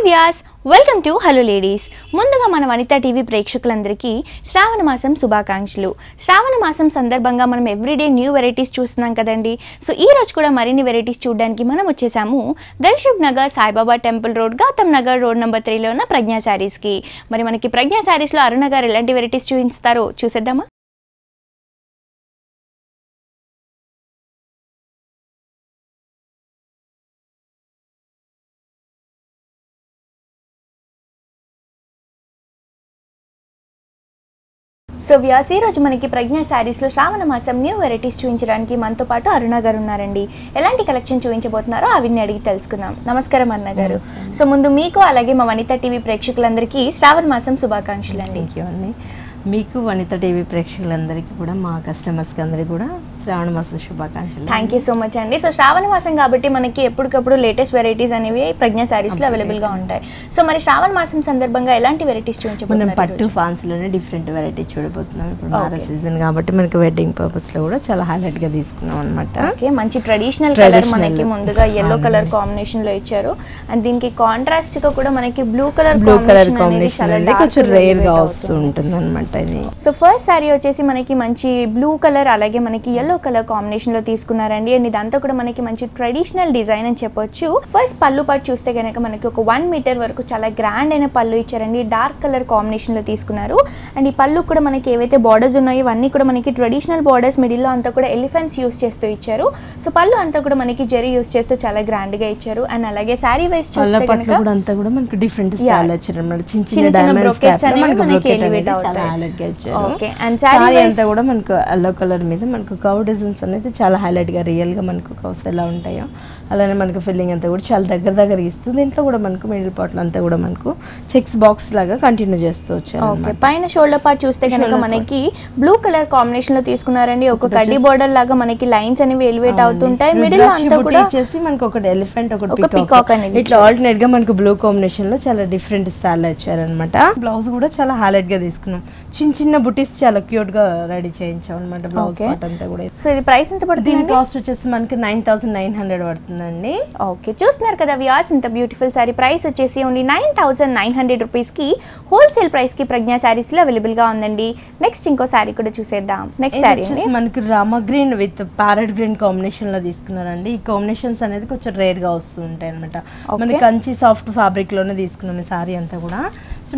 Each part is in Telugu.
Vyas welcome to hello ladies. ముందుగా మన వనితా టీవీ ప్రేక్షకులందరికీ శ్రావణ మాసం శుభాకాంక్షలు. శ్రావణ మాసం సందర్భంగా మనం ఎవ్రీడే న్యూ వెరైటీస్ చూస్తున్నాం కదండి. సో ఈ రోజు కూడా మరిన్ని వెరైటీస్ చూడడానికి మనం వచ్చేసాము Darshak Nagar Saibaba temple road, Gautam Nagar road number 3లో ఉన్న ప్రజ్ఞా శారీస్కి. మరి మనకి ప్రజ్ఞా శారీస్లో అరుణ గారు ఎలాంటి వెరైటీస్ చూపిస్తారో చూసేద్దామా? సో వ్యాస్ ఈ రోజు మనకి ప్రజ్ఞా శారీస్లో శ్రావణ మాసం న్యూ వెరైటీస్ చూపించడానికి మనతో పాటు అరుణ గారు ఉన్నారండి. ఎలాంటి కలెక్షన్ చూపించబోతున్నారో అవిని అడిగి తెలుసుకుందాం. నమస్కారం అరుణ గారు. సో ముందు మీకు అలాగే మా వనితా టీవీ ప్రేక్షకులందరికీ శ్రావణ మాసం శుభాకాంక్షలు అండి. మీకు వనితా టీవీ ప్రేక్షకులందరికీ కూడా, మా కస్టమర్స్కి అందరికీ కూడా శ్రావణ మాసం శుభాకాంక్షలు. థ్యాంక్ యూ సో మచ్ అండి. సో శ్రావణ మాసం కాబట్టి మనకి ఎప్పటికప్పుడు లేటెస్ట్ వెరైటీస్ అనేవి ప్రజ్ఞా శారీస్లో అవైలబుల్గా ఉంటాయి. సో మరి శ్రావణ మాసం సందర్భంగా ఎలాంటి వెరైటీస్ చూపించబోతున్నాం? మనం పట్టు ఫాన్స్లోనే డిఫరెంట్ వెరైటీ చూడబోతున్నాం. ఇప్పుడు మ్యారేజ్ సీజన్ కాబట్టి మనకి వెడ్డింగ్ పర్పస్లో కూడా చాలా హైలైట్గా తీసుకున్నాం అనమాట. ఓకే, మంచి ట్రెడిషనల్ కలర్ మనకి ముందుగా ఎల్లో కలర్ కాంబినేషన్లో ఇచ్చారు. అండ్ దీనికి కాంట్రాస్ట్గా కూడా మనకి బ్లూ కలర్ కాంబినేషన్ కొంచెం రేర్గా వస్తూ ఉంటుంది అనమాట. సో ఫస్ట్ శారీ వచ్చేసి మనకి మంచి బ్లూ కలర్ అలాగే మనకి ఎల్లో కలర్ కాంబినేషన్ లో తీసుకున్నారండి. అండ్ ఇదంతా కూడా మనకి మంచి ట్రెడిషనల్ డిజైన్ అని చెప్పొచ్చు. ఫస్ట్ పళ్ళు పాటు చూస్తే కనుక మనకి ఒక 1 మీటర్ వరకు చాలా గ్రాండ్ అయిన పళ్ళు ఇచ్చారండి. డార్క్ కలర్ కాంబినేషన్ లో తీసుకున్నారు. అండ్ ఈ పళ్ళు కూడా మనకి ఏవైతే బార్డర్స్ ఉన్నాయో ఇవన్నీ కూడా మనకి ట్రెడిషనల్ బార్డర్స్, మిడిల్ లో అంతా కూడా ఎలిఫెంట్స్ యూస్ చేస్తూ ఇచ్చారు. సో పళ్ళు అంతా కూడా మనకి జెరీ యూస్ చేస్తూ చాలా గ్రాండ్ గా ఇచ్చారు. అండ్ అలాగే శారీ వైస్ చూస్తే కనుక అంతా కూడా మనకి డిఫరెంట్ స్టైల్ ఇచ్చారు. చిన్న బ్రోకెట్స్ అనేవి మనకి ఎలివేట్ అవుతాయి. ఓకే, అండ్ శారీ అంతా కూడా మనకు ఎల్లో కలర్ మీద మనకు కవ్ డిజైన్స్ అనేది చాలా హైలైట్ గా రియల్ గా మనకు కవ్స్ ఎలా ఉంటాయో అలానే మనకు ఫిల్లింగ్ అంతా కూడా చాలా దగ్గర ఇస్తుంది. దీంట్లో కూడా మనకు మిడిల్ పార్ట్ అంతా కూడా మనకు చెక్స్ బాక్స్ లాగా కంటిన్యూ చేస్తూ వచ్చారు. ఓకే, పైన షోల్డర్ పార్ట్ చూస్తే కనుక మనకి బ్లూ కలర్ కాంబినేషన్ లో తీసుకున్నారండి. ఒక కడ్డీ బోర్డర్ లాగా మనకి లైన్స్ అనేవి ఎలివేట్ అవుతుంటాయి. మిడిల్ లో అంతా కూడా వచ్చేసి మనకు ఒకటి ఎలిఫెంట్, ఒకటి పికాక్ అనేది ఇట్లా ఆల్టర్నేట్ గా మనకు బ్లూ కాంబినేషన్ లో చాలా డిఫరెంట్ స్టైల్ ఇచ్చారనమాట. బ్లౌజ్ కూడా చాలా హైలైట్ గా తీసుకున్నాం. చిన్న బుటీస్ చాలా క్యూట్ గా రెడీ చేయించాం అనమాట. బ్లౌజ్ పార్ట్ అంతా కూడా. సో ఇది ప్రైస్ ఎంత పడుతుంది? దీని కాస్ట్ వచ్చేసి మనకి 9900 పడుతుందండి. ఓకే, చూస్తున్నారు కదా వ్యూయర్స్, ఇంత బ్యూటిఫుల్ సారీ ప్రైస్ వచ్చేసి ఓన్లీ 9900 రూపీస్ కి హోల్సేల్ ప్రైస్ కి ప్రజ్ఞా శారీస్ లో అవైలబుల్ గా ఉందండి. నెక్స్ట్ ఇంకో సారీ కూడా చూసేద్దాం. నెక్స్ట్ సారీ మనకి Rama green with parrot green combination లో తీసుకున్నారండి. ఈ కాంబినేషన్స్ అనేది కొంచెం రేర్ గా వస్తూ ఉంటాయి అనమాట. మనకి కంచి సాఫ్ట్ ఫ్యాబ్రిక్ లోనే తీసుకున్నాం ఈ సారీ అంతా కూడా.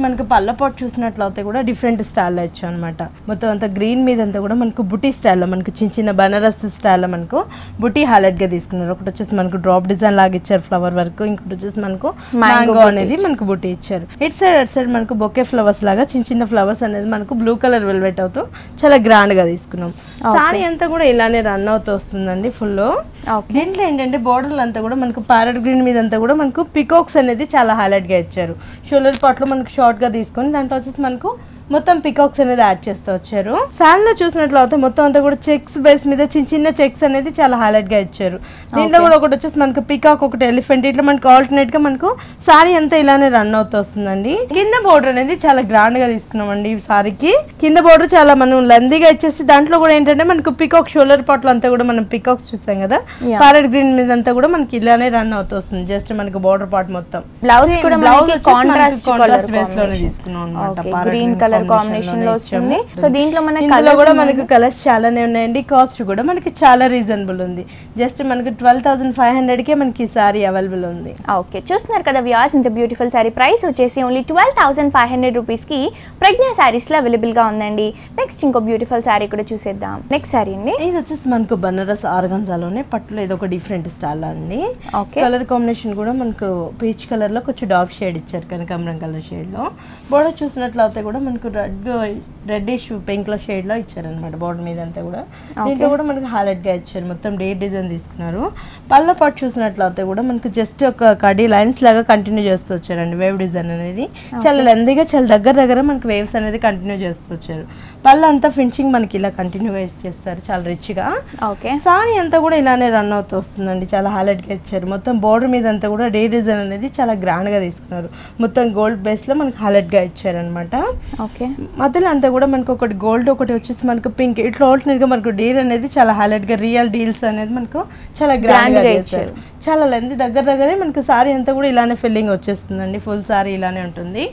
మనకు పళ్ళ పాటు చూసినట్లయితే కూడా డిఫరెంట్ స్టైల్లో ఇచ్చాం అనమాట. మొత్తం అంతా గ్రీన్ మీద అంతా కూడా మనకు బుటీ స్టైల్లో, మనకు చిన్న బనారస్ స్టైల్లో మనకు బుటీ హైలైట్ గా తీసుకున్నారు. ఒకటి వచ్చేసి మనకు డ్రాప్ డిజైన్ లాగా ఇచ్చారు ఫ్లవర్ వర్క్, ఇంకోటి వచ్చేసి మనకు మ్యాంగో అనేది మనకు బుటీ ఇచ్చారు. ఇటు సైడ్ మనకు బొకే ఫ్లవర్స్ లాగా చిన్న ఫ్లవర్స్ అనేది మనకు బ్లూ కలర్ వెల్వెట్ అవుతూ చాలా గ్రాండ్ గా తీసుకున్నాం. సారీ అంతా కూడా ఇలానే రన్ అవుతూ వస్తుందండి ఫుల్. దీంట్లో ఏంటంటే బోర్డర్లు అంతా కూడా మనకు ప్యారెట్ గ్రీన్ మీద అంతా కూడా మనకు పికాక్స్ అనేది చాలా హైలైట్ గా ఇచ్చారు. షోల్డర్ పార్ట్ లో మనకు షార్ట్ గా తీసుకొని దాంట్లో వచ్చేసి మనకు మొత్తం పికాక్స్ అనేది యాడ్ చేస్తూ వచ్చారు. శారీలో చూసినట్లయితే మొత్తం అంతా కూడా చెక్స్ బేస్ మీద చిన్న చెక్స్ అనేది చాలా హైలైట్ గా ఇచ్చారు. దీంట్లో కూడా ఒకటి వచ్చేసి మనకు పికాక్, ఒకటి ఎలిఫెంట్, ఇట్లా మనకు ఆల్టర్నేట్ గా మనకు సారీ అంతా ఇలానే రన్ అవుతూ వస్తుందండి. కింద బోర్డర్ అనేది చాలా గ్రాండ్ గా తీసుకున్నామండి. ఈ సారీకి కింద బోర్డర్ చాలా మనం లెందీగా ఇచ్చేసి దాంట్లో కూడా ఏంటంటే మనకు పికాక్ షోల్డర్ పార్ట్ అంతా కూడా మనం పికాక్స్ చూస్తాం కదా, ప్యారెట్ గ్రీన్ మీద అంతా కూడా మనకి ఇలానే రన్ అవుతూ వస్తుంది. జస్ట్ మనకు బోర్డర్ పార్ట్ మొత్తం. బ్లౌజ్ కూడా మనకి కాంట్రాస్ట్ కలర్ బేస్ లోనే తీసుకున్నాం అన్నమాట. గ్రీన్ కలర్ కాంబినేషన్ లో వస్తుంది. సో దీంట్లో మనకి కలర్స్ చాలానే ఉన్నాయండి. కాస్ట్ కూడా మనకి చాలా రీజనబుల్ ఉంది. జస్ట్ మనకి 12500 కే మనకి సారీ అవైలబుల్ ఉంది. ఓకే, చూస్తున్నారు కదా వ్యూయర్స్, ఇంత బ్యూటిఫుల్ సారీ ప్రైస్ వచ్చేసి ఓన్లీ 12500 రూపీస్ కి ప్రజ్ఞా శారీస్ లో అవైలబుల్ గా ఉందండి. నెక్స్ట్ ఇంకో బ్యూటిఫుల్ సారీ కూడా చూసేద్దాం. నెక్స్ట్ సారీ అండి, ఇది వచ్చేసి మనకు బనారస్ ఆర్గన్జాలోనే పట్టులో ఇది ఒక డిఫరెంట్ స్టైల్ అండి. కలర్ కాంబినేషన్ కూడా మనకు పీచ్ కలర్ లో కొంచెం డార్క్ షేడ్ ఇచ్చారు, కనకాంబరం కలర్ షేడ్ లో. బోర్డర్ చూసినట్లయితే కూడా మనకు రెడ్డిష్ పింక్ లో షేడ్ లో ఇచ్చారనమాట. బోర్డర్ మీద అంతా కూడా దీంట్లో కూడా మనకు హైలైట్ గా ఇచ్చారు. మొత్తం డే డిజైన్ తీసుకున్నారు. పళ్ళ పాటు చూసినట్లయితే కూడా మనకు జస్ట్ ఒక కడీ లైన్స్ లాగా కంటిన్యూ చేస్తూ వచ్చారండి. వేవ్ డిజైన్ అనేది చాలా లెందీగా చాలా దగ్గర మనకు వేవ్స్ అనేది కంటిన్యూ చేస్తూ వచ్చారు. పళ్ళు అంతా ఫినిషింగ్ మనకి ఇలా కంటిన్యూగా చేస్తారు చాలా రిచ్ గా. సారీ అంతా కూడా ఇలానే రన్ అవుతూ వస్తుందండి. చాలా హైలైట్ గా ఇచ్చారు. మొత్తం బోర్డర్ మీద అంతా కూడా డే డిజైన్ అనేది చాలా గ్రాండ్ గా తీసుకున్నారు. మొత్తం గోల్డ్ బేస్ లో మనకి హైలైట్ గా ఇచ్చారనమాట. ఓకే మధ్యలో అంతా కూడా మనకు ఒకటి గోల్డ్ ఒకటి వచ్చేసి మనకు పింక్ ఇట్లా ఆల్టర్నేట్ గా మనకు డీల్ అనేది చాలా హైలైట్ గా రియల్ డీల్స్ అనేది మనకు చాలా గ్రాండ్ గా ఇచ్చారు. చాలా లెంత్ దగ్గరే మనకు సారీ అంతా కూడా ఇలానే ఫిల్లింగ్ వచ్చేస్తుందండి. ఫుల్ సారీ ఇలానే ఉంటుంది.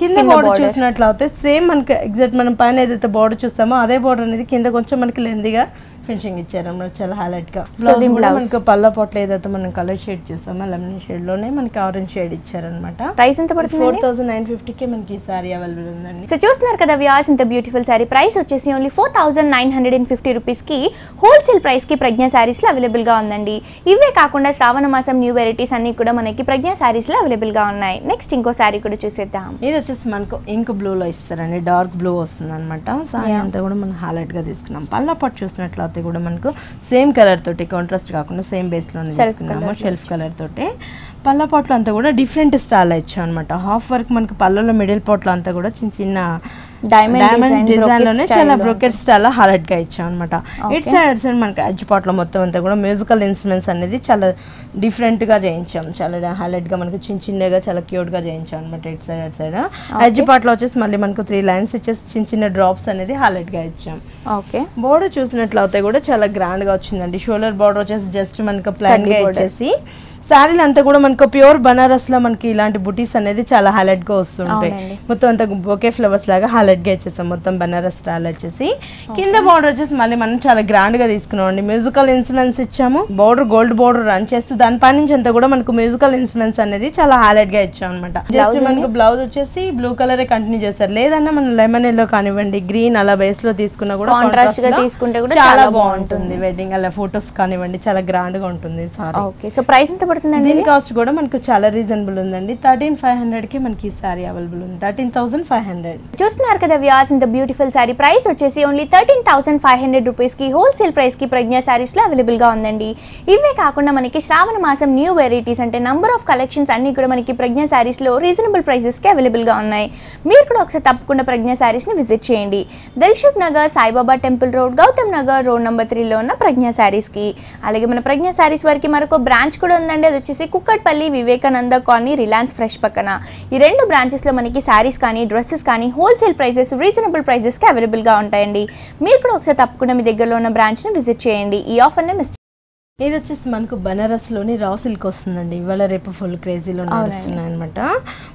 కింద బోర్డర్ చూసినట్లయితే సేమ్ మనకి ఎగ్జాక్ట్ మనం పైన ఏదైతే బోర్డర్ చూస్తామో అదే బోర్డర్ అనేది కింద కొంచెం మనకి లెంతీగా ఫినిషింగ్ ఇచ్చారు అన్నమాట. చాలా హైలైట్ గా మనకి పళ్ళ పొట్ల ఏదైతే మనం కలర్ షేడ్ చేస్తామో లెమన్ షేడ్ లోనే మనకి ఆరెంజ్ షేడ్ ఇచ్చారనమాట. ప్రైస్ ఎంత పడుతుంది? 4950 కి మనకి ఈ సారీ అవైలబుల్ ఉందండి. సో చూస్తున్నారు కదా వ్యూవర్స్, ఇంత బ్యూటిఫుల్ సారీ ప్రైస్ వచ్చేసి ఓన్లీ 4950 రూపీస్ కి హోల్సేల్ ప్రైస్ కి ప్రజ్ఞ సారీస్ లో అవైలబుల్ గా ఉందండి. ఇవే కాకుండా శ్రావణ మాసం న్యూ వెరైటీస్ అన్ని కూడా మనకి ప్రజ్ఞ సారీస్ లో అవైలబుల్ గా ఉన్నాయి. నెక్స్ట్ ఇంకో సారీ కూడా చూసేద్దాం. ఇది వచ్చేసి మనకు ఇంక్ బ్లూ లో ఇస్తారండి. డార్క్ బ్లూ వస్తుంది అనమాట. సారీ అంతా కూడా మనం హైలైట్ గా తీసుకున్నాం. పళ్ళ పొట్టు చూసినట్లయితే కూడా మనకు సేమ్ కలర్ తోటి కాంట్రాస్ట్ కాకుండా సేమ్ బేస్ లోనే తీసుకున్నాము. షెల్ఫ్ కలర్ తోటి పళ్ళ పొట్లు అంతా కూడా డిఫరెంట్ స్టైల్ ఇచ్చాం అనమాట. హాఫ్ వర్క్ మనకి పళ్ళలో మిడిల్ పొట్లు అంతా కూడా చిన్న చిన్న డైమండ్ డిజైన్ లోనే చాలా బ్రోకెట్ స్టైల్ హైలైట్ గా ఇచ్చాం అనమాట. ఇట్ సైడ్ మనకి ఎడ్జ్ పార్ట్ లో మొత్తం అంతా కూడా మ్యూజికల్ ఇన్స్ట్రుమెంట్స్ అనేది చాలా డిఫరెంట్ గా చేయించాం. చాలా హైలైట్ గా మనకి చిన్నగా చాలా క్యూట్ గా చేయించాం అనమాట. ఇట్ సైడ్ ఎడ్జ్ పార్ట్ లో వచ్చేసి మళ్ళీ మనకు 3 లైన్స్ ఇచ్చేసి చిన్న డ్రాప్స్ అనేది హైలైట్ గా ఇచ్చాం. బోర్డర్ చూసినట్లయితే కూడా చాలా గ్రాండ్ గా వచ్చిందండి. షోల్డర్ బోర్డర్ వచ్చేసి జస్ట్ మనకి ప్లెయిన్ గా ఇచ్చేసి శారీలు అంతా కూడా మనకు ప్యూర్ బనారస్ లో మనకి ఇలాంటి బుటీస్ అనేది చాలా హైలైట్ గా వస్తుంటాయి. మొత్తం అంతా బొకే ఫ్లవర్స్ లాగా హైలైట్ గా ఇచ్చేసాం. మొత్తం బనారస్ స్టైల్ వచ్చేసి కింద బోర్డర్ వచ్చేసి మళ్ళీ మనం చాలా గ్రాండ్ గా తీసుకున్నాం అండి. మ్యూజికల్ ఇన్స్ట్రుమెంట్స్ ఇచ్చాము. బోర్డర్ గోల్డ్ బోర్డర్ రన్ చేస్తే దానిపై నుంచి అంతా కూడా మనకు మ్యూజికల్ ఇన్స్ట్రుమెంట్స్ అనేది చాలా హైలైట్ గా ఇచ్చాం అనమాట. జస్ట్ మనకు బ్లౌజ్ వచ్చేసి బ్లూ కలర్ కంటిన్యూ చేశారు. లేదన్నా మనం లెమన్ ఎల్లో కానివ్వండి, గ్రీన్ అలా బేస్ లో తీసుకున్నా కూడా కాంట్రాస్ట్ గా తీసుకుంటే కూడా చాలా బాగుంటుంది. వెడ్డింగ్ అలా ఫొటోస్ కానివ్వండి చాలా గ్రాండ్ గా ఉంటుంది సారీ. ఓకే సో ప్రైస్ ఎంత పడుతుంది? దీని కాస్ట్ కూడా మనకు చాలా రీజనబుల్ ఉందండి. 13500 కి మనకి ఈ సారీ అవైలబుల్ ఉంది. 13500. చూస్తున్నారు కదా వ్యూవర్స్, ఇంత బ్యూటిఫుల్ సారీ ప్రైస్ వచ్చేసి ఓన్లీ 13500 రూపీస్ కి హోల్సేల్ ప్రైస్ కి ప్రజ్ఞ సారీస్ లో అవైలబుల్ గా ఉందండి. ఇవే కాకుండా మనకి శ్రావణ మాసం న్యూ వెరైటీస్ అంటే నంబర్ ఆఫ్ కలెక్షన్స్ అన్ని కూడా మనకి ప్రజ్ఞ సారీస్ లో రీజనబుల్ ప్రైసెస్ కి అవైలబుల్ గా ఉన్నాయి. మీరు కూడా ఒకసారి తప్పకుండా ప్రజ్ఞ సారీస్ ని విజిట్ చేయండి. Dilsukh Nagar, Saibaba temple road, Gautam Nagar road number 3 లో ఉన్న ప్రజ్ఞ సారీస్ కి. అలాగే మన ప్రజ్ఞ సారీస్ వారికి మరొక బ్రాంచ్ కూడా ఉందండి. అది వచ్చేసి Kukatpally Vivekananda colony Reliance fresh పక్కన. ఈ 2 బ్రాంచెస్ లో మనకి సారీస్ కానీ డ్రెస్సెస్ కానీ హోల్సేల్ ప్రైసెస్ రీజనబుల్ ప్రైసెస్ కి అవైలబుల్ గా ఉంటాయండి. మీరు కూడా ఒకసారి తప్పకుండా మీ దగ్గరలో ఉన్న బ్రాంచ్ ని విజిట్ చేయండి. ఈ ఆఫర్ ని మిస్ ఇది వచ్చేసి మనకు బనారస్ లోని రా సిల్క్ వస్తుందండి. ఇవాళ రేపు ఫుల్ క్రేజీలో నడుస్తున్నాయి అనమాట.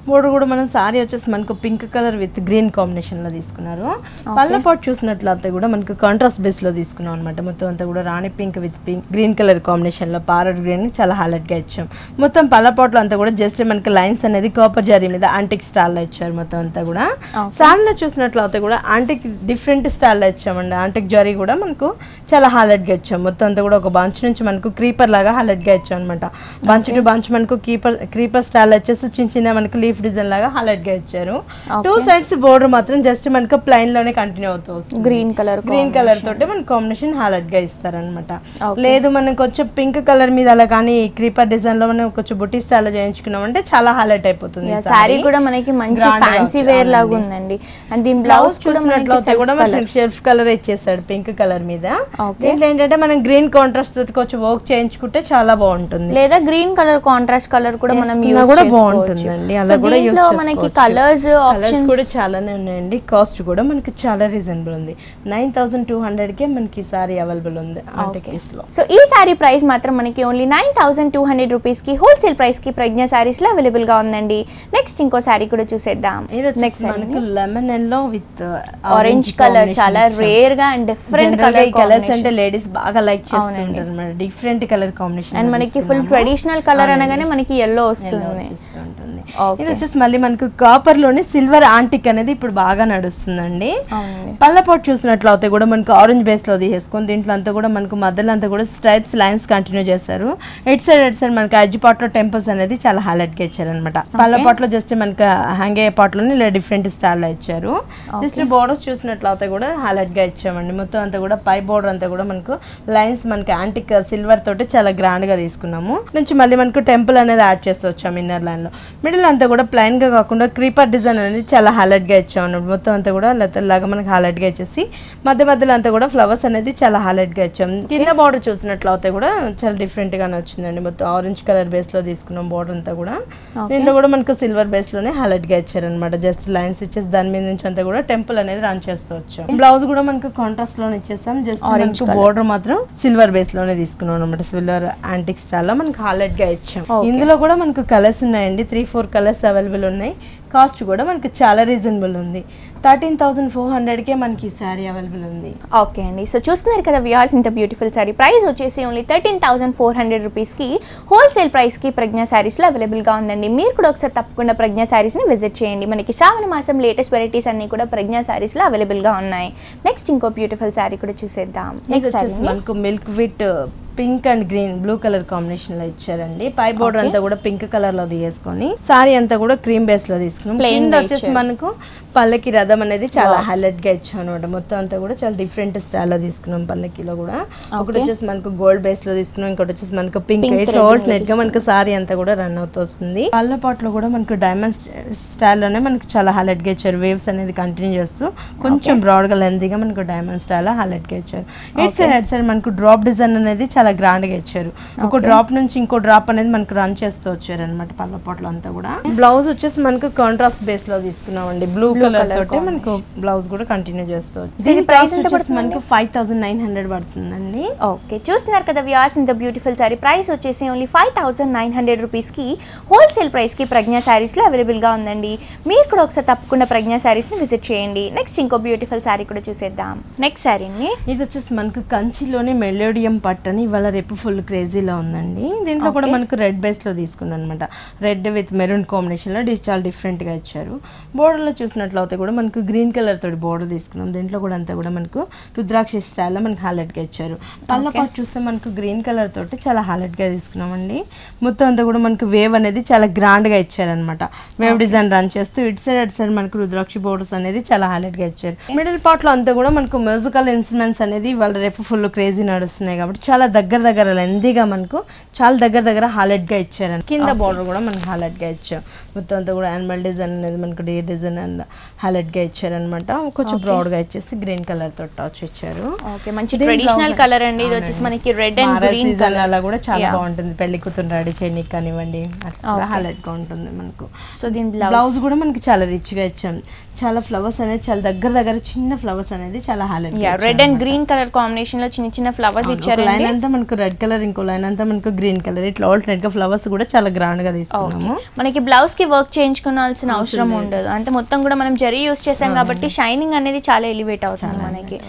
బోర్డర్ కూడా మనం సారీ వచ్చేసి మనకు pink colour with green combination లో తీసుకున్నారు. పళ్ళ పాటు చూసినట్లయితే కూడా మనకు కాంట్రాస్ట్ బేస్ లో తీసుకున్నాం అనమాట. మొత్తం అంతా కూడా rani pink with pink green colour combination లో పారట్ గ్రీన్ చాలా హైలైట్ గా ఇచ్చాం. మొత్తం పళ్ళ పాటలో అంతా కూడా జస్ట్ మనకి లైన్స్ అనేది కాపర్ జరీ మీద ఆంటిక్ స్టైల్ లో ఇచ్చారు. మొత్తం అంతా కూడా సారీలో చూసినట్లయితే కూడా ఆంటిక్ డిఫరెంట్ స్టైల్ లో ఇచ్చామండి. ఆంటిక్ జరీ కూడా మనకు చాలా హైలైట్ గా ఇచ్చాం. మొత్తం అంతా కూడా ఒక బంచ్ నుంచి మనకు క్రీపర్ లాగా హైలైట్ గా ఇచ్చాం అనమాట. బంచ్ టు బంచ్ మనకు క్రీపర్ స్టైల్ వచ్చేసి చిన్న మనకు లీఫ్ డిజైన్ లాగా హైలైట్ గా ఇచ్చారు. 2 సైడ్స్ బోర్డర్ మాత్రం జస్ట్ మనకు ప్లెయిన్ లోనే కంటిన్యూ అవుతూ వస్తుంది. గ్రీన్ కలర్ తోటి మన కాంబినేషన్ హైలైట్ గా ఇస్తారనమాట. లేదు మనం కొంచెం పింక్ కలర్ మీద అలా కానీ క్రీపర్ డిజైన్ లో మనం కొంచెం బుటీ స్టైల్ లో చేయించుకున్నాం అంటే చాలా హైలైట్ అయిపోతుంది. సారీ కూడా మనకి మంచి ఫ్యాన్సీ వేర్ లాగా ఉందండి. అండ్ దీని బ్లౌజ్ కూడా మనకి షెల్ఫ్ కలర్ ఇచ్చేసాడు పింక్ కలర్ మీద. దీంట్లో ఏంటంటే మనం గ్రీన్ కాంట్రాస్ట్ తోటి కొంచెం వర్క్ చేయించుకుంటే చాలా బాగుంటుంది. లేదా గ్రీన్ కలర్ కాంట్రాస్ట్ కలర్ కూడా మనం యూస్ కూడా బాగుంటుందండి. అలా కూడా దీంట్లో మనకి కలర్స్ ఆప్షన్స్ కూడా చాలానే ఉన్నాయండి. కాస్ట్ కూడా మనకి చాలా రీజనబుల్ ఉంది. 9200 కే మనకి సారీ అవైలబుల్ ఉంది ఆంటిక్స్ లో. సో ఈ సారీ ప్రైస్ మాత్రం మనకి ఓన్లీ 9200 రూపీస్ కి హోల్సేల్ ప్రైస్ కి ప్రజ్ఞ సారీస్ లో అవైలబుల్ గా ఉందండి. నెక్స్ట్ ఇంకో సారీ కూడా చూసేద్దాం. నెక్స్ట్ మనకి lemon yellow with orange colour చాలా రేర్ గా అండ్ డిఫరెంట్ కలర్స్ అంటే లేడీస్ బాగా లైక్ చేస్తుంటారు అన్నమాట. డిఫరెంట్ కలర్ కాంబినేషన్ అండ్ మనకి ఫుల్ ట్రెడిషనల్ కలర్ అనగానే మనకి yellow వస్తుంది. ఇది వచ్చేసి మళ్ళీ మనకు కాపర్ లోనే సిల్వర్ ఆంటిక్ అనేది ఇప్పుడు బాగా నడుస్తుందండి. పళ్ళపోటు చూసినట్లయితే కూడా మనకు ఆరెంజ్ బేస్ లో తీసేసుకొని దీంట్లో అంతా కూడా మనకు మధ్యలో అంతా కూడా స్ట్రైప్స్ లైన్స్ కంటిన్యూ చేశారు. ఎట్ సైడ్ మనకి ఎడ్జ్ పార్ట్ లో టెంపుల్స్ అనేది చాలా హైలైట్ గా ఇచ్చారు అనమాట. పళ్ళపాట్ లో జస్ట్ మనకి హ్యాంగ్ అయ్యే పార్ట్ లోనే ఇలా డిఫరెంట్ స్టైల్ లో ఇచ్చారు. జస్ట్ బోర్డర్స్ చూసినట్లయితే కూడా హైలైట్ గా ఇచ్చామండి. మొత్తం అంతా కూడా పై బోర్డర్ అంతా కూడా మనకు లైన్స్ మనకి యాంటిక్ సిల్వర్ తోటి చాలా గ్రాండ్ గా తీసుకున్నాము. నుంచి మళ్ళీ మనకు టెంపుల్ అనేది యాడ్ చేస్తూ వచ్చాము ఇన్నర్ లైన్ లో. మిడిల్ మిడిల్ అంతా కూడా ప్లైన్ గా కాకుండా క్రీపర్ డిజైన్ అనేది చాలా హైలైట్ గా ఇచ్చాం అన్నమాట. మొత్తం అంతా కూడా లతల్లాగా మనకి హైలైట్ గా ఇచ్చేసి మధ్యలో అంతా కూడా ఫ్లవర్స్ అనేది చాలా హైలైట్ గా ఇచ్చాం. కింద బార్డర్ చూసినట్లు అయితే కూడా చాలా డిఫరెంట్ గానే వచ్చిందండి. మొత్తం ఆరెంజ్ కలర్ బేస్ లో తీసుకున్నాం బార్డర్ అంతా కూడా. దీంట్లో కూడా మనకు సిల్వర్ బేస్ లోనే హైలైట్ గా ఇచ్చారనమాట. జస్ట్ లైన్స్ ఇచ్చేసి దాని మీద నుంచి అంతా కూడా టెంపుల్ అనేది రన్ చేస్తూ వచ్చాం. బ్లౌజ్ కూడా మనకు కాంట్రాస్ట్ లోనే ఇచ్చేసాం. జస్ట్ ఆరెంజ్ బార్డర్ మాత్రం సిల్వర్ బేస్ లోనే తీసుకున్నాం అనమాట. సిల్వర్ యాంటిక్ స్టైల్ లో మనకు హైలైట్ గా ఇచ్చాం. ఇందులో కూడా మనకు కలర్స్ ఉన్నాయండి. 3-4 కలర్స్ అవైలబుల్ ఉన్నాయి. కాస్ట్ కూడా మనకు చాలా రీజనబుల్ ఉంది. 13,400కే మనకి ఈ సారీ అవైలబుల్ ఉంది. ఓకే అండి, సో చూస్తున్నారు కదా వ్యూయర్స్, ఇంత బ్యూటిఫుల్ సారీ ప్రైస్ వచ్చేసి ఓన్లీ 13,400 రూపీస్కి హోల్సేల్ ప్రైస్కి ప్రజ్ఞా శారీస్లో అవైలబుల్గా ఉందండి. మీరు కూడా ఒకసారి తప్పకుండా ప్రజ్ఞా శారీస్ని విజిట్ చేయండి. మనకి శ్రావణ మాసం లేటెస్ట్ వెరైటీస్ అన్ని కూడా ప్రజ్ఞా శారీస్లో అవైలబుల్గా ఉన్నాయి. నెక్స్ట్ ఇంకో బ్యూటిఫుల్ సారీ కూడా చూసేద్దాం. నెక్స్ట్ సారీ మనకు milk with pink and green blue colour combination లో ఇచ్చారండి. పై బోర్డర్ అంతా కూడా పింక్ కలర్ లో తీసుకొని సారీ అంతా కూడా క్రీమ్ బేస్ లో తీసుకున్నాం. కింద వచ్చేసి మనకు పల్లకి రథం అనేది చాలా హైలైట్ గా ఇచ్చాం అనమాట. మొత్తం అంతా కూడా చాలా డిఫరెంట్ స్టైల్ లో తీసుకున్నాం. పల్లకిలో కూడా ఒకటి వచ్చేసి మనకు గోల్డ్ బేస్ లో తీసుకున్నాం, ఇంకోటి వచ్చేసి మనకు పింక్ ఆల్టర్నేట్ గా మనకు సారీ అంతా కూడా రన్ అవుతూ వస్తుంది. పళ్ళ పాట్ లో కూడా మనకు డైమండ్ స్టైల్ లోనే మనకు చాలా హైలైట్ గా ఇచ్చారు. వేవ్స్ అనేది కంటిన్యూ చేస్తూ కొంచెం బ్రాడ్ గా లెంతీగా మనకు డైమండ్ స్టైల్ హైలైట్ గా ఇచ్చారు. హెడ్ సైడ్ మనకు డ్రాప్ డిజైన్ అనేది చాలా గ్రాండ్ గా ఇచ్చారు. ఒక డ్రాప్ నుంచి ఇంకో డ్రాప్ అనేది మనకు రన్ చేస్తూ వచ్చారు అనమాట. పళ్ళ పాటలో అంతా కూడా బ్లౌజ్ వచ్చేసి మనకు కాంట్రాస్ట్ బేస్ లో తీసుకున్నామండి. బ్లూ కలర్ తోటి మనకు బ్లౌజ్ కూడా కంటిన్యూ చేస్తూ మనకు 5,900 పడుతుందండి. ఓకే, చూస్తున్నారు కదా వ్యూయర్స్, ఇంత బ్యూటిఫుల్ సారీ ప్రైస్ వచ్చేసి ఓన్లీ 5,900 రూపీస్కి హోల్సేల్ ప్రైస్కి ప్రజ్ఞా శారీస్లో అవైలబుల్గా ఉందండి. మీరు కూడా ఒకసారి తప్పకుండా ప్రజ్ఞా శారీస్ని విజిట్ చేయండి. నెక్స్ట్ ఇంకో బ్యూటిఫుల్ సారీ కూడా చూసేద్దాం. నెక్స్ట్ సారీని ఇది వచ్చేసి మనకు కంచిలోనే మెలోడియం పట్టు అని ఇవాళ రేపు ఫుల్ క్రేజీలో ఉందండి. దీంట్లో కూడా మనకు రెడ్ బేస్ లో తీసుకున్నాం అనమాట. రెడ్ విత్ మెరూన్ కాంబినేషన్ లో చాలా డిఫరెంట్ గా ఇచ్చారు. బోర్డర్ లో చూసినట్లయితే కూడా మనకు గ్రీన్ కలర్ తోటి బోర్డర్ తీసుకున్నాం. దీంట్లో కూడా అంతా కూడా మనకు రుద్రాక్ష స్టైల్లో మనకు హైలైట్ గా ఇచ్చారు. పళ్ళ పాటు చూస్తే మనకు గ్రీన్ కలర్ తోటి చాలా హైలైట్ గా తీసుకున్నామండి. మొత్తం అంతా కూడా మనకు వేవ్ అనేది చాలా గ్రాండ్ గా ఇచ్చారనమాట. వేవ్ డిజైన్ రన్ చేస్తూ ఇటు సైడ్ అటు సైడ్ మనకు రుద్రాక్ష బోర్డర్స్ అనేది చాలా హైలైట్ గా ఇచ్చారు. మిడిల్ పార్ట్ లో అంతా కూడా మనకు మ్యూజికల్ ఇన్స్ట్రుమెంట్స్ అనేది వాళ్ళ రేపు ఫుల్ క్రేజీ నడుస్తున్నాయి కాబట్టి చాలా దగ్గర లెందీగా మనకు చాలా దగ్గర హైలైట్ గా ఇచ్చారు. కింద బార్డర్ కూడా మనకు హైలైట్ గా ఇచ్చారు. మొత్తం అంతా కూడా యానిమల్ డిజైన్ అనేది మనకు డే డిజైన్ అండ్ హైలైట్ గా ఇచ్చారనమాట. కొంచెం బ్రాడ్ గా ఇచ్చేసి గ్రీన్ కలర్ తో టచ్ ఇచ్చారు. ఓకే, మంచి ట్రెడిషనల్ కలర్ అండి. ఇది వచ్చేసి మనకి రెడ్ అండ్ గ్రీన్ కలర్ అలా కూడా చాలా బాగుంటుంది. పెళ్లి కూతురు రెడీ చేయడానికి కానివ్వండి, హైలైట్ గా ఉంటుంది మనకు. సో దీని బ్లౌజ్ కూడా మనకి చాలా రిచ్ గా ఇచ్చాం. చాలా ఫ్లవర్స్ అనేది చాలా దగ్గర చిన్న ఫ్లవర్స్ అనేది చాలా highlight. Red and green colour combination లో చిన్న ఫ్లవర్స్ ఇచ్చారు. లైన్ అంతా మనకు రెడ్ కలర్, ఇంకో లైన్ అంతా మనకు గ్రీన్ కలర్, ఇట్లా ఆల్టర్నేట్ గా ఫ్లవర్స్ కూడా చాలా గ్రాండ్ గా తీసుకున్నాము. మనకి బ్లౌజ్ కి వర్క్ చేయించుకోవాల్సిన అవసరం ఉండదు. అంటే మొత్తం కూడా మనం జరీ యూస్ చేసాం కాబట్టి షైనింగ్ అనేది చాలా ఎలివేట్ అవుతుంది మనకి.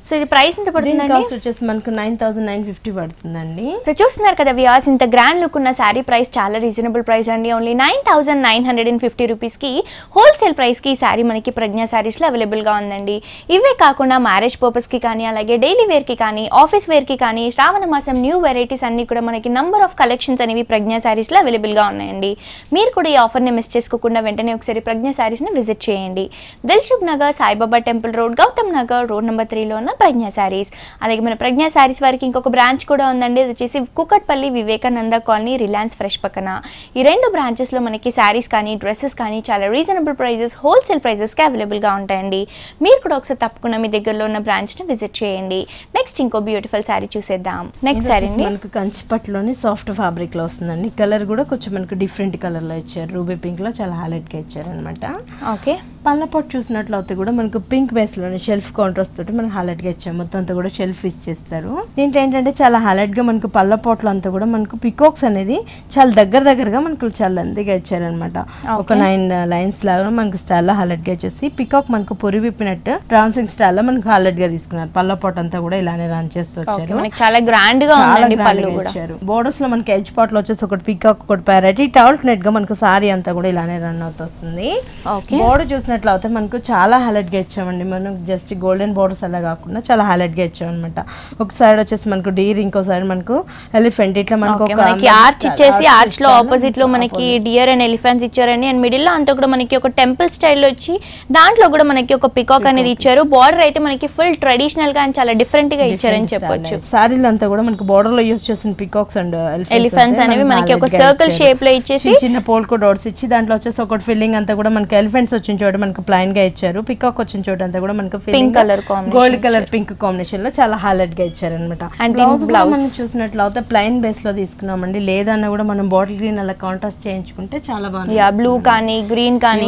సో ఇది ప్రైస్ ఎంత పడుతుందండి? కాస్ట్ వచ్చేసి మనకు 9,950 పడుతుందండి. సో చూస్తున్నారు కదా వ్యూయర్స్, ఇంత గ్రాండ్ లుక్ ఉన్న శారీ ప్రైస్ చాలా రీజనబుల్ ప్రైస్ అండి. ఓన్లీ 9,950 రూపీస్కి హోల్సేల్ ప్రైస్కి ఈ శారీ మనకి ప్రజ్ఞా శారీస్లో అవైలబుల్గా ఉందండి. ఇవే కాకుండా మ్యారేజ్ పర్పస్కి కానీ, అలాగే డైలీ వేర్కి కానీ, ఆఫీస్ వేర్కి కానీ, శ్రావణ మాసం న్యూ వెరైటీస్ అన్ని కూడా మనకి నంబర్ ఆఫ్ కలెక్షన్స్ అనేవి ప్రజ్ఞా శారీస్లో అవైలబుల్గా ఉన్నాయండి. మీరు కూడా ఈ ఆఫర్ని మిస్ చేసుకోకుండా వెంటనే ఒకసారి ప్రజ్ఞా శారీస్ని విజిట్ చేయండి. Dilsukh Nagar, Saibaba temple road, Gautam Nagar road number 3లో ఉన్న ప్రజ్ఞా శారీస్. అలాగే మన ప్రజ్ఞా శారీస్ వారికి ఇంకొక బ్రాంచ్ కూడా ఉందండి. అది వచ్చేసి Kukatpally Vivekananda colony, Reliance fresh పక్కన. ఈ రెండు బ్రాంచెస్లో మనకి శారీస్ కానీ, డ్రెస్సెస్ కానీ చాలా రీజనబుల్ ప్రైజెస్, హోల్సేల్ ప్రైజెస్కి అవైలబుల్గా ఉంటాయండి. మీరు కూడా ఒకసారి తప్పకుండా మీ దగ్గరలో ఉన్న బ్రాంచ్ని విజిట్ చేయండి. నెక్స్ట్ ఇంకో బ్యూటిఫుల్ శారీ చూసేద్దాం. నెక్స్ట్ శారీ మనకు కంచిపట్టులోని సాఫ్ట్ ఫ్యాబ్రిక్ లో వస్తుందండి. కలర్ కూడా కొంచెం మనకు డిఫరెంట్ కలర్ లో ఇచ్చారు. రూబీ పింక్ లో చాలా హైలైట్ గా ఇచ్చారు అనమాట. ఓకే, పళ్ళ పొట్టు చూసినట్లయితే కూడా మనకు పింక్ బేస్ లోని షెల్ఫ్ కాంట్రాస్ట్ తోటి మనకు హైలైట్ గా ఇచ్చారు. మొత్తం అంతా కూడా షెల్ఫ్ ఇచ్చేస్తారు. దీంట్లో ఏంటంటే చాలా హైలైట్ గా మనకు పళ్ళ పొట్లు అంతా కూడా మనకు పికాక్స్ అనేది చాలా దగ్గరగా మనకు చాలా లెంతీగా ఇచ్చారనమాట. ఒక 9 లైన్స్ లాగా మనకు స్టైల్ లో హైలైట్ గా ఇచ్చేసి పికాక్ మనకు పొరి విప్పినట్టు డాన్సింగ్ స్టైల్ లో మనకు హైలైట్ గా తీసుకున్నారు. పళ్ళ పొట్టు అంతా కూడా ఇలానే రన్ చేస్తూ వచ్చారు. చాలా గ్రాండ్ గా ఉందండి. పళ్ళు కూడా బోర్డర్స్ లో మనకి ఎడ్జ్ పార్ట్ లో వచ్చేసి ఒకటి పికాక్, ఒకటి ప్యారెట్, ఆల్టర్నేట్ గా మనకు సారీ అంతా కూడా ఇలానే రన్ అవుతూ వస్తుంది. బోర్డర్ చూసిన చూసినట్లయితే మనకు చాలా హైలైట్ గా ఇచ్చామండి. మనం జస్ట్ గోల్డెన్ బోర్డర్స్ అలా కాకుండా చాలా హైలైట్ గా ఇచ్చాం అనమాట. ఒక సైడ్ వచ్చేసి మనకు డీర్, ఇంకో సైడ్ మనకు ఎలిఫెంట్, ఇట్లా మనకి ఆర్చ్ ఇచ్చేసి ఆర్చ్ లో ఆపోజిట్ లో మనకి డియర్ అండ్ ఎలిఫెంట్స్ ఇచ్చారండి. అండ్ మిడిల్ లో అంతా కూడా మనకి ఒక టెంపుల్ స్టైల్లో వచ్చి దాంట్లో కూడా మనకి ఒక పికాక్ అనేది ఇచ్చారు. బార్డర్ అయితే మనకి ఫుల్ ట్రెడిషనల్ గా అండ్ చాలా డిఫరెంట్ గా ఇచ్చారని చెప్పొచ్చు. సారీలు అంతా కూడా మనకి బార్డర్ లో యూస్ చేసిన పికాక్స్ అండ్ ఎలిఫెంట్స్ అనేవి మనకి ఒక సర్కిల్ షేప్ లో ఇచ్చేసి చిన్న పోల్కో డాట్స్ ఇచ్చి దాంట్లో వచ్చేసి ఒక ఫిల్లింగ్ అంతా కూడా మనకి ఎలిఫెంట్స్ వచ్చిన చోట మనకి ప్లైన్ గా ఇచ్చారు. పికాక్ వచ్చిన చోట అంతా కూడా మనకి pink colour gold colour pink combination లో చాలా హైలైట్ గా ఇచ్చారు అనమాట. బ్లౌజ్ మనం చూసినట్లయితే ప్లైన్ బేస్ లో తీసుకున్నామండి. లేదన్నా కూడా మనం బాటిల్ గ్రీన్ అలా కాంట్రాస్ట్ చేయించుకుంటే చాలా బాగుంది. బ్లూ కానీ గ్రీన్ కానీ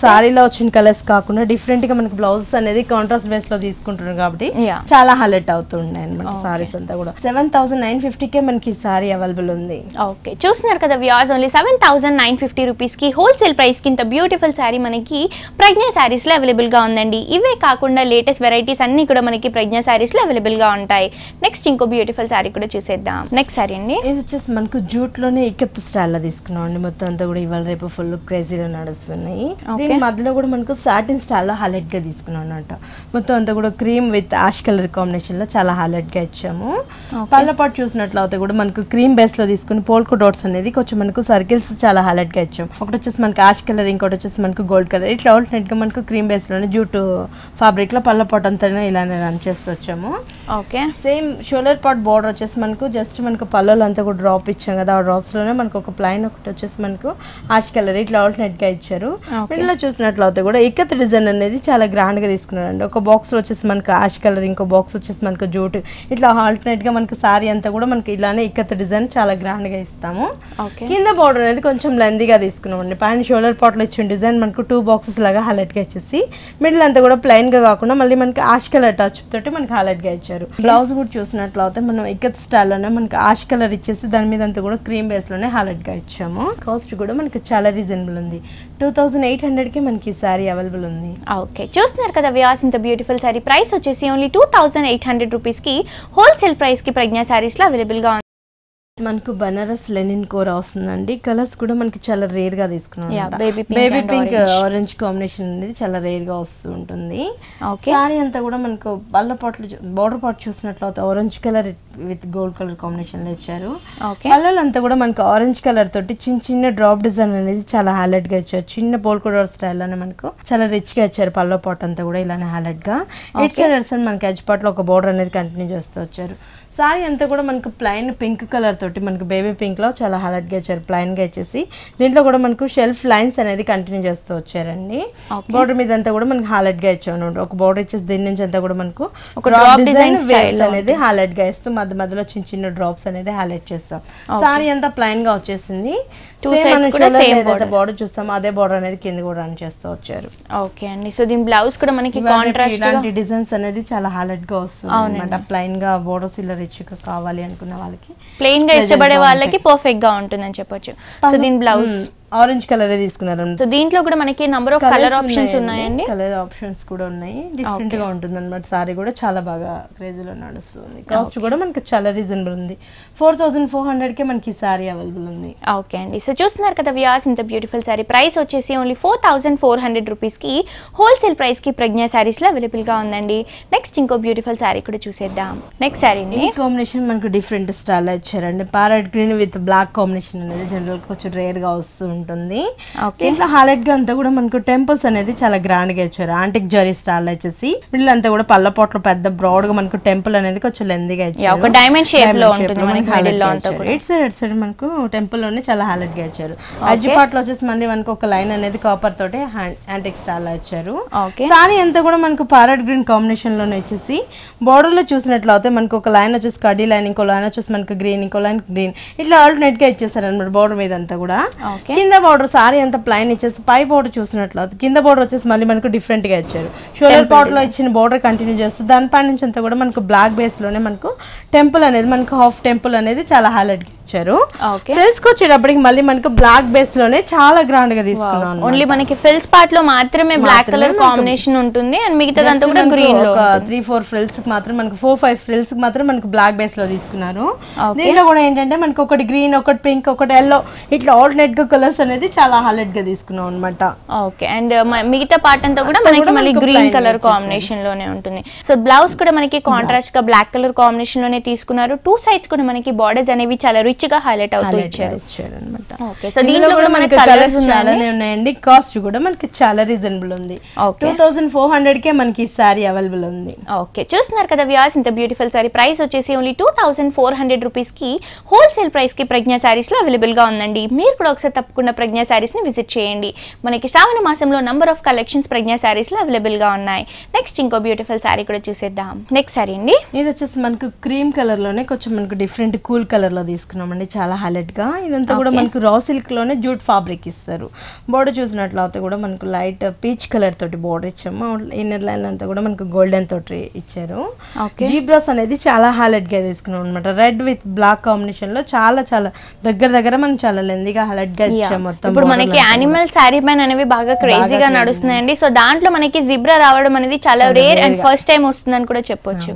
సారీలో వచ్చిన కలర్స్ కాకుండా డిఫరెంట్ గా మనకి బ్లౌజెస్ అనేది కాంట్రాస్ట్ బేస్ లో తీసుకుంటున్నారు కాబట్టి చాలా హైలైట్ అవుతున్నాయి అనమాట. సారీస్ అంతా కూడా 7,950 కే మనకి సారీ అవైలబుల్ ఉంది. ఓకే, చూస్తున్నారు కదా వ్యూవర్స్, ఓన్లీ 7,950 రూపీస్ కి హోల్సేల్ ప్రైస్ కి ఇంత బ్యూటిఫుల్ సారీ మనకి ప్రజ్ఞా సారీస్ లో అవైలబుల్ గా ఉందండి. ఇవే కాకుండా లేటెస్ట్ వెరైటీస్ అన్ని కూడా మనకి ప్రజ్ఞా సారీస్ లో అవైలబుల్ గా ఉంటాయి. నెక్స్ట్ ఇంకో బ్యూటిఫుల్ సారీ కూడా చూసేద్దాం. నెక్స్ట్ సారీ అండి, ఇది వచ్చేసి మనకు జూట్ లోనే ఇక్కత్ స్టైల్ లో తీసుకున్నాం అండి. మొత్తం అంతా కూడా ఇవాళ రేపు ఫుల్ క్రేజీలో నడుస్తున్నాయి. దీని మధ్యలో కూడా మనకు సాటిన్ స్టైల్ లో హైలైట్ గా తీసుకున్నాం అన్నమాట. మొత్తం అంతా కూడా cream with ash colour combination లో చాలా హైలైట్ గా ఇచ్చాము. పళ్ళ పాటు చూసినట్లయితే కూడా మనకు క్రీమ్ బేస్ లో తీసుకుని పోల్కో డాట్స్ అనేది కొంచెం మనకు సర్కిల్స్ చాలా హైలైట్ గా ఇచ్చాం. ఒకటి వచ్చేసి మనకి యాష్ కలర్, ఇంకోటి వచ్చేసి మనకు గోల్డ్ కలర్, ఇట్లా ఆల్టర్నేట్ గా మనకు క్రీమ్ బేస్ లోనే జూట్ ఫ్యాబ్రిక్ లో పళ్ళ పాటు అంతా ఇలానే రన్ చేస్తూ వచ్చాము. Okay, same shoulder part border వచ్చేసి మనకు జస్ట్ మనకు పళ్ళలో అంతా కూడా డ్రాప్ ఇచ్చాం కదా, ఆ డ్రాప్స్ లోనే మనకు ఒక ప్లైన్ ఒకటి వచ్చేసి మనకు యాష్ కలర్ ఇట్లా ఆల్టర్నేట్ గా ఇచ్చారు. మిడిల్ లో చూసినట్లయితే కూడా ఇక్కత్ డిజైన్ అనేది చాలా గ్రాండ్ గా తీసుకున్నారండి. ఒక బాక్స్ లో వచ్చేసి మనకు యాష్ కలర్, ఇంకో బాక్స్ వచ్చేసి మనకు జూట్, ఇట్లా ఆల్టర్నేట్ గా మనకు సారీ అంతా కూడా మనకి ఇలానే ఇక్కత్ డిజైన్ చాలా గ్రాండ్ గా ఇస్తాము. కింద బోర్డర్ అనేది కొంచెం లెందీగా తీసుకున్నామండి. పైన షోల్డర్ పార్ట్ లో ఇచ్చిన డిజైన్ మనకు 2 బాక్సెస్ లాగా హైలైట్ గా ఇచ్చేసి మిడిల్ అంతా కూడా ప్లైన్ గా కాకుండా మళ్ళీ మనకి యాష్ కలర్ టచ్ తోటి మనకి హైలైట్ గా ఇచ్చారు. బ్లౌజ్ కూడా చూసినట్లయితే మనం ఇక్కత్ స్టైల్లోనే మనకి యాష్ కలర్ ఇచ్చేసి దాని మీద అంతా కూడా క్రీమ్ బేస్ లోనే హైలైట్ గా ఇచ్చాము. కాస్ట్ కూడా మనకి చాలా రీజనబుల్ ఉంది. 2,800 కి మనకి సారీ అవైలబుల్ ఉంది. ఓకే, చూస్తున్నారు కదా వ్యూవర్స్, ఇంత బ్యూటిఫుల్ సారీ ప్రైస్ వచ్చేసి ఓన్లీ 2,800 రూపీస్ కి హోల్సేల్ ప్రైస్ కి ప్రజ్ఞా సారీస్ లో అవైలబుల్ గా ఉంది. మనకు బనారస్ లెనిన్ కోర్ వస్తుందండి. కలర్స్ కూడా మనకి చాలా రేర్ గా తీసుకున్నాం. బేబీ పింక్ ఆరెంజ్ కాంబినేషన్ అనేది చాలా రేర్ గా వస్తూ ఉంటుంది. సారీ అంతా కూడా మనకు పళ్ళ పాట్లు బోర్డర్ పార్ట్ చూసినట్లయితే orange colour with gold colour combination లో ఇచ్చారు. పళ్ళలు అంతా కూడా మనకు ఆరెంజ్ కలర్ తోటి చిన్న చిన్న డ్రాప్ డిజైన్ అనేది చాలా హైలైట్ గా ఇచ్చారు. చిన్న పోల్కో డాట్ స్టైల్ లోనే మనకు చాలా రిచ్ గా ఇచ్చారు. పళ్ళ పాట్ అంతా కూడా ఇలానే హైలైట్ గా ఇట్ సైడ్ మనకి ఎడ్జ్ పార్ట్ లో ఒక బోర్డర్ అనేది కంటిన్యూ చేస్తూ వచ్చారు. సారీ అంతా కూడా మనకు ప్లైన్ పింక్ కలర్ తోటి మనకు బేబీ పింక్ లో చాలా హైలైట్ గా ఇచ్చారు. ప్లైన్ గా ఇచ్చేసి దీంట్లో కూడా మనకు షెల్ఫ్ లైన్స్ అనేది కంటిన్యూ చేస్తూ వచ్చారండి. బోర్డర్ మీద అంతా కూడా మనకి హైలైట్ గా ఇచ్చాను. ఒక బోర్డర్ ఇచ్చేసి దీని నుంచి అంతా కూడా మనకు ఒక డిజైన్ అనేది హైలైట్ గా ఇస్తూ మధ్య మధ్యలో చిన్న చిన్న డ్రాప్స్ అనేది హైలైట్ చేస్తాం. సారీ అంతా ప్లైన్ గా వచ్చేసింది. బోర్డర్ చూస్తాం అదే బోర్డర్ అనేది కింద కూడా రన్ చేస్తూ వచ్చారు. ఓకే అండి, సో దీని బ్లౌజ్ కూడా మనకి కాంట్రాస్ట్ ఇలాంటి డిజైన్స్ అనేది చాలా హైలైట్ గా వస్తుంది అన్నమాట. ప్లైన్ గా బోర్డర్స్ ఇలా రిచ్ గా కావాలి అనుకున్న వాళ్ళకి, ప్లెయిన్ గా ఇష్టపడే వాళ్ళకి పర్ఫెక్ట్ గా ఉంటుందని చెప్పొచ్చు. సో దీని బ్లౌజ్ ఆరెంజ్ కలర్ తీసుకున్నారు. సో దీంట్లో కూడా మనకి నంబర్ ఆఫ్ కలర్ ఆప్షన్స్ ఉన్నాయండి. కలర్ ఆప్షన్స్ కూడా ఉన్నాయి. డిఫరెంట్ గా ఉంటుంది అన్నమాట. సారీ కూడా చాలా బాగా క్రేజీలో నడుస్తుంది. కాస్ట్ కూడా మనకి చాలా రీజనబుల్ ఉంది. 4,400 కే మనకి సారీ అవైలబుల్ ఉంది. ఓకే అండి, సో చూస్తున్నారు కదా వ్యూవర్స్, ఇంత బ్యూటిఫుల్ సారీ ప్రైస్ వచ్చేసి ఓన్లీ 4,400 రూపీస్ కి హోల్సేల్ ప్రైస్ కి ప్రజ్ఞా సారీస్ లో అవైలబుల్ గా ఉందండి. నెక్స్ట్ ఇంకో బ్యూటిఫుల్ సారీ కూడా చూసేద్దాం. నెక్స్ట్ సారీ ఈ కాంబినేషన్ మనకు డిఫరెంట్ స్టైల్ ఇచ్చారండి. Parrot green with black combination అనేది జనరల్ గా కొంచెం రేర్ గా వస్తుంది. దీంట్లో హైలైట్ గా అంతా కూడా మనకు టెంపుల్స్ అనేది చాలా గ్రాండ్ గా ఇచ్చారు. ఆంటిక్ జరీ స్టైల్ వచ్చేసి వీళ్ళు అంతా కూడా పళ్ళ పొట్లు పెద్ద బ్రాడ్ గా మనకు టెంపుల్ అనేది కొంచెం లెందీగా ఇచ్చారు. ఒక డైమండ్ షేప్ లో ఉంటుంది మనకి మిడిల్ లో అంతా కూడా. ఇట్ సైడ్ మనకు టెంపుల్ లోనే చాలా హైలైట్ గా ఇచ్చారు. ఎడ్జ్ పార్ట్ లో వచ్చేసి మళ్ళీ మనకు ఒక లైన్ అనేది కాపర్ తోటి ఆంటిక్ స్టైల్ లో ఇచ్చారు. సారీ అంతా కూడా మనకు ప్యారెట్ గ్రీన్ కాంబినేషన్ లోనే వచ్చేసి బోర్డర్ లో చూసినట్లయితే మనకు ఒక లైన్ వచ్చేసి కడ్డీ లైన్, ఇంకో లైన్ వచ్చేసి మనకు గ్రీన్, ఇంకో లైన్ గ్రీన్, ఇట్లా ఆల్టర్నేట్ గా ఇచ్చేసారు అనమాట బోర్డర్ మీద అంతా కూడా. కింద బోర్డర్ సారీ అంతా ప్లైన్ ఇచ్చేసి పై బోర్డర్ చూసినట్లయితే కింద బోర్డర్ వచ్చేసి మళ్ళీ మనకు డిఫరెంట్ గా ఇచ్చారు. షోల్డర్ పార్ట్ లో ఇచ్చిన బోర్డర్ కంటిన్యూ చేస్తే దానిపై నుంచి అంతా కూడా మనకు బ్లాక్ బేస్ లోనే మనకు టెంపుల్ అనేది మనకు హాఫ్ టెంపుల్ అనేది చాలా హైలైట్ ఇచ్చారు. ఫ్రిల్స్ కి వచ్చేటప్పటికి మళ్ళీ మనకు బ్లాక్ బేస్ లోనే చాలా గ్రాండ్ గా తీసుకున్నాం. ఓన్లీ మనకి ఫ్రిల్స్ పార్ట్ లో మాత్రమే బ్లాక్ కలర్ కాంబినేషన్ ఉంటుంది అండ్ మిగతాదంతా కూడా గ్రీన్ లో 3-4 ఫ్రిల్స్ కి మాత్రం మనకు 4-5 ఫ్రిల్స్ కి మాత్రం మనకు బ్లాక్ బేస్ లో తీసుకున్నారు. దీంట్లో కూడా ఏంటంటే మనకు ఒకటి గ్రీన్, ఒకటి పింక్, ఒకటి ఎల్లో, ఇట్లా ఆల్టర్నేట్ గా కలర్స్ అనేది చాలా హైలైట్ గా తీసుకున్నాం అన్నమాట. ఓకే అండ్ మిగతా పార్ట్ అంతా కూడా మనకి మళ్ళీ గ్రీన్ కలర్ కాంబినేషన్ లోనే ఉంటుంది. సో బ్లౌజ్ కూడా మనకి కాంట్రాస్ట్ గా బ్లాక్ కలర్ కాంబినేషన్ లోనే తీసుకున్నారు. 2 సైడ్స్ కూడా మనకి బార్డర్స్ అనేవి చాలా రిచ్ గా హైలైట్ అవుతూ ఇచ్చారు అన్నమాట. ఓకే సో దీంట్లో కూడా మనకి కలర్స్ చాలానే ఉన్నాయండి. కాస్ట్ కూడా మనకి చాలా రీజనబుల్ ఉంది. 2400 కే మనకి ఈ సారీ అవైలబుల్ ఉంది. ఓకే చూస్తున్నారు కదా వ్యూయర్స్, ఇంత బ్యూటిఫుల్ సారీ ప్రైస్ వచ్చేసి ఓన్లీ 2400 రూపీస్ కి హోల్సేల్ ప్రైస్ కి ప్రజ్ఞా సారీస్ లో అవైలబుల్ గా ఉందండి. మీరు కూడా ఒకసారి తప్పకుండా ప్రజ్ఞా సారీస్ ని విజిట్ చేయండి. మనకి శ్రావణ మాసంలో నంబర్ ఆఫ్ కలెక్షన్స్ ప్రజ్ఞా సారీస్ లో అవైలబుల్ గా ఉన్నాయి. నెక్స్ట్ ఇంకో బ్యూటిఫుల్ సారీ కూడా చూసేద్దాం. నెక్స్ట్ సారీ అండి, ఇది వచ్చేసి మనకు క్రీమ్ కలర్ లోనే కొంచెం మనకు డిఫరెంట్ కూల్ కలర్ లో తీసుకున్నామండి. చాలా హైలైట్ గా ఇదంతా కూడా మనకు రా సిల్క్ లోనే జూట్ ఫ్యాబ్రిక్ ఇస్తారు. బోర్డర్ చూసినట్లయితే కూడా మనకు లైట్ పీచ్ కలర్ తోటి బోర్డర్ ఇచ్చాము. ఇన్నర్ లైన్ అంతా కూడా మనకు గోల్డెన్ తోటి ఇచ్చారు. జీబ్రాస్ అనేది చాలా హైలైట్ గా తీసుకున్నాం అనమాట. రెడ్ విత్ బ్లాక్ కాంబినేషన్ లో చాలా చాలా దగ్గర మనం చాలా లెందీగా హైలైట్ గా ఇచ్చాము. మొత్తం ఇప్పుడు మనకి యానిమల్ సారీ పైన అనేవి బాగా క్రేజీగా నడుస్తున్నాయండి. సో దాంట్లో మనకి జిబ్రా రావడం అనేది చాలా రేర్ అండ్ ఫస్ట్ టైం వస్తుందని కూడా చెప్పొచ్చు.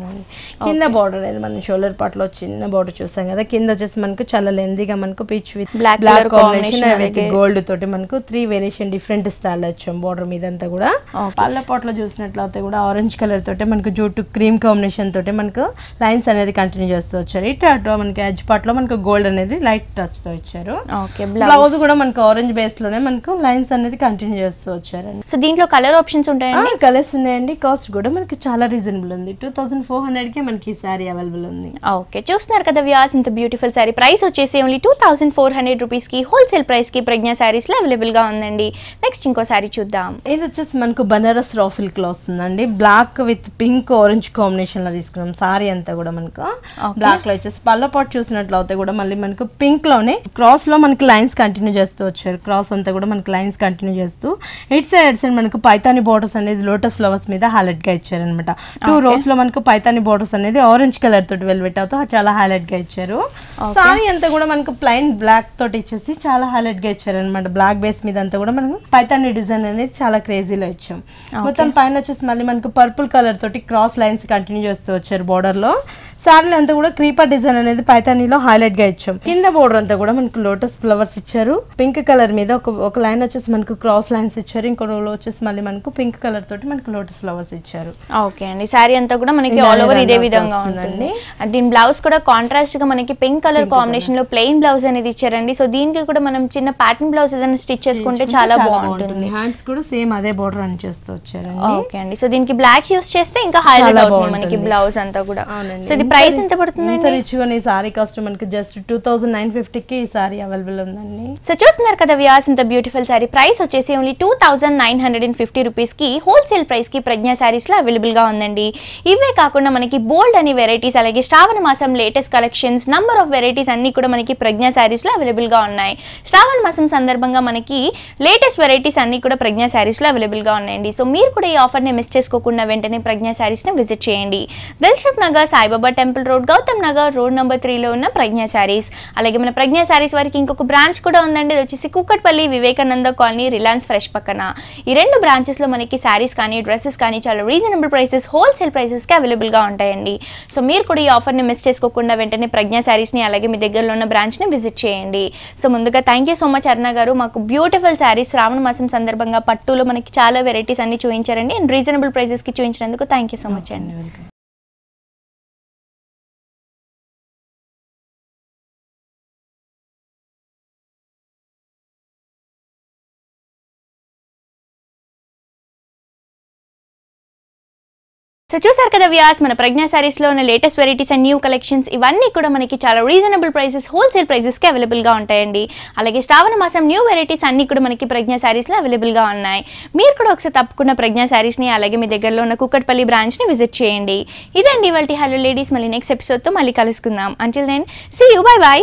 కింద బోర్డర్ అనేది మనం షోల్డర్ పార్ట్ లో చిన్న బోర్డర్ చూసాం కదా, కింద వచ్చేసి మనకు చాలా లెందీగా మనకు peach with black combination with gold తోటి మనకు 3 వేరియేషన్ డిఫరెంట్ స్టైల్ వచ్చాం. బోర్డర్ మీద అంతా కూడా పళ్ళ పాట్ లో చూసినట్లయితే కూడా ఆరెంజ్ కలర్ తోటి మనకు జూట్ క్రీమ్ కాంబినేషన్ తోటి మనకు లైన్స్ అనేది కంటిన్యూ చేస్తూ వచ్చారు. ఇటు మనకి ఎడ్జ్ పార్ట్ లో మనకు గోల్డ్ అనేది లైట్ టచ్ తో ఇచ్చారు. బ్లౌజ్ కూడా మనకు ఆరెంజ్ బేస్ లోనే మనకు లైన్స్ అనేది కంటిన్యూ చేస్తూ వచ్చారండి. సో దీంట్లో కలర్ ఆప్షన్స్ ఉంటాయండి? కలర్స్ ఉన్నాయండి. కాస్ట్ కూడా మనకి చాలా రీజనబుల్ ఉంది. 2400 కే మనకి ఈ సారీ అవైలబుల్ ఉంది. ఓకే చూస్తున్నారు కదా వ్యూయర్స్, ఇంత బ్యూటిఫుల్ సారీ ప్రైస్ వచ్చేసి ఓన్లీ 2400 రూపీస్ కి హోల్సేల్ ప్రైస్ కి ప్రజ్ఞా సారీస్ లో అవైలబుల్ గా ఉందండి. నెక్స్ట్ ఇంకో సారీ చూద్దాం. ఇది వచ్చేసి మనకు బనారస్ రా సిల్క్ లో వస్తుందండి. Black with pink orange combination లో తీసుకున్నాం. సారీ అంతా కూడా మనకు బ్లాక్ లో వచ్చేసి పళ్ళ పాటు చూసినట్లయితే కూడా మళ్ళీ మనకు పింక్ లోనే క్రాస్ లో మనకి లైన్స్ కంటిన్యూ చేస్తూ వచ్చారు. క్రాస్ అంతా కూడా మనకి లైన్స్ కంటిన్యూ చేస్తూ ఇట్ సైడ్ మనకు పైతాని బోర్డర్స్ అనేది లోటస్ ఫ్లవర్స్ మీద హైలైట్ గా ఇచ్చారు అనమాట. 2 రోస్ లో మనకు పైతాని బోర్డర్స్ అనేది ఆరెంజ్ కలర్ తోటి వెల్వెట్ అవుతూ చాలా హైలైట్ గా ఇచ్చారు. సారీ అంతా కూడా మనకు ప్లైన్ బ్లాక్ తోటి ఇచ్చేసి చాలా హైలైట్ గా ఇచ్చారు అనమాట. బ్లాక్ బేస్ మీద అంతా కూడా మనకు పైతాని డిజైన్ అనేది చాలా క్రేజీలో ఇచ్చాం. మొత్తం పైన వచ్చేసి మళ్ళీ మనకు పర్పుల్ కలర్ తోటి క్రాస్ లైన్స్ కంటిన్యూ చేస్తూ వచ్చారు. బోర్డర్ లో సారీ అంతా కూడా క్రీపర్ డిజైన్ అనేది పైతానీలో హైలైట్ గా ఇచ్చాం. కింద బోర్డర్ అంతా కూడా మనకు లోటస్ ఫ్లవర్స్ ఇచ్చారు. పింక్ కలర్ మీద ఒక లైన్ వచ్చేసి మనకు క్రాస్ లైన్స్ ఇచ్చారు. ఇంకో రోలో వచ్చేసి మళ్ళీ మనకు పింక్ కలర్ తోటి మనకు లోటస్ ఫ్లవర్స్ ఇచ్చారు. ఓకే అండి, సారీ అంతా కూడా మనకి ఆల్ ఓవర్ ఇదే విధంగా ఉంటుంది. దీని బ్లౌజ్ కూడా కాంట్రాస్ట్ గా మనకి పింక్ కలర్ కాంబినేషన్ లో ప్లెయిన్ బ్లౌజ్ అనేది ఇచ్చారండి. సో దీనికి కూడా మనం చిన్న ప్యాటర్న్ బ్లౌజ్ ఏదైనా స్టిచ్ చేసుకుంటే చాలా బాగుంటుంది. హ్యాండ్స్ కూడా సేమ్ అదే బోర్డర్ రన్ చేస్తూ వచ్చారు. ఓకే అండి, సో దీనికి బ్లాక్ యూస్ చేస్తే ఇంకా హైలైట్ అవుతుంది మనకి బ్లౌజ్ అంతా కూడా. సో ఇది ప్రైస్ ఎంత పడుతుంది? ఈ సారీ కాస్ట్ మనకి జస్ట్ 2950 కి ఈ సారీ అవైలబుల్ ఉందండి. సో చూస్తున్నారు కదా వ్యూయర్స్, ఇంత బ్యూటిఫుల్ సారీ ప్రైస్ వచ్చేసి ఓన్లీ 2950 రూపీస్ కి హోల్సేల్ ప్రైస్ కి ప్రజ్ఞా సారీస్ లో అవైలబుల్ గా ఉందండి. ఇవే కాకుండా మనకి బోల్డ్ అని వెరైటీస్, అలాగే శ్రావణ మాసం latest collections, number of varieties అన్ని కూడా మనకి ప్రజ్ఞా సారీస్ లో అవైలబుల్ గా ఉన్నాయి. శ్రావణ మాసం సందర్భంగా మనకి లేటెస్ట్ వెరైటీస్ అన్ని కూడా ప్రజ్ఞా సారీస్ లో అవైలబుల్ గా ఉన్నాయండి. సో మీరు కూడా ఈ ఆఫర్ ని మిస్ చేసుకోకుండా వెంటనే ప్రజ్ఞా సారీస్ ని విజిట్ చేయండి. Dilsukh Nagar, Saibaba temple road, Gautam Nagar road number 3 లో ఉన్న ప్రజ్ఞా సారీస్. అలాగే మన ప్రజ్ఞా సారీస్ వారికి ఇంకొక బ్రాంచ్ కూడా ఉందండి. అది వచ్చేసి Kukatpally Vivekananda colony Reliance fresh పక్కన. ఈ 2 బ్రాంచెస్ లో మనకి సారీస్ కానీ డ్రెస్సెస్ కానీ చాలా రీజనబుల్ ప్రైసెస్, హోల్సేల్ ప్రైసెస్ కి అవైలబుల్ గా ఉంటాయండి. సో మీరు కూడా ఈ ఆఫర్ ని మిస్ చేసుకోకుండా వెంటనే ప్రజ్ఞా సారీస్ ని అలాగే మీ దగ్గరలో ఉన్న బ్రాంచ్ ని విజిట్ చేయండి. సో ముందుగా థ్యాంక్ యూ సో మచ్ అరుణ గారు, మాకు బ్యూటిఫుల్ సారీస్ శ్రావణ మాసం సందర్భంగా పట్టులో మనకి చాలా వెరైటీస్ అన్ని చూపించారండి. అండ్ రీజనబుల్ ప్రైసెస్ కి చూపించినందుకు థ్యాంక్ యూ సో మచ్ అండి. సో చూసారు కదా వ్యూయర్స్, మన ప్రజ్ఞా సారీస్ లో ఉన్న latest varieties and new collections ఇవన్నీ కూడా మనకి చాలా రీజనబుల్ ప్రైసెస్, హోల్సేల్ ప్రైసెస్ కి అవైలబుల్ గా ఉంటాయండి. అలాగే శ్రావణ మాసం న్యూ వెరైటీస్ అన్ని కూడా మనకి ప్రజ్ఞా సారీస్ లో అవైలబుల్ గా ఉన్నాయి. మీరు కూడా ఒకసారి తప్పకుండా ప్రజ్ఞా సారీస్ ని అలాగే మీ దగ్గరలో ఉన్న కుక్కట్పల్లి బ్రాంచ్ ని విజిట్ చేయండి. ఇదండి ఇవాల్టి హలో లేడీస్. మళ్ళీ నెక్స్ట్ ఎపిసోడ్ తో మళ్ళీ కలుసుకుందాం. Until then see you, bye by.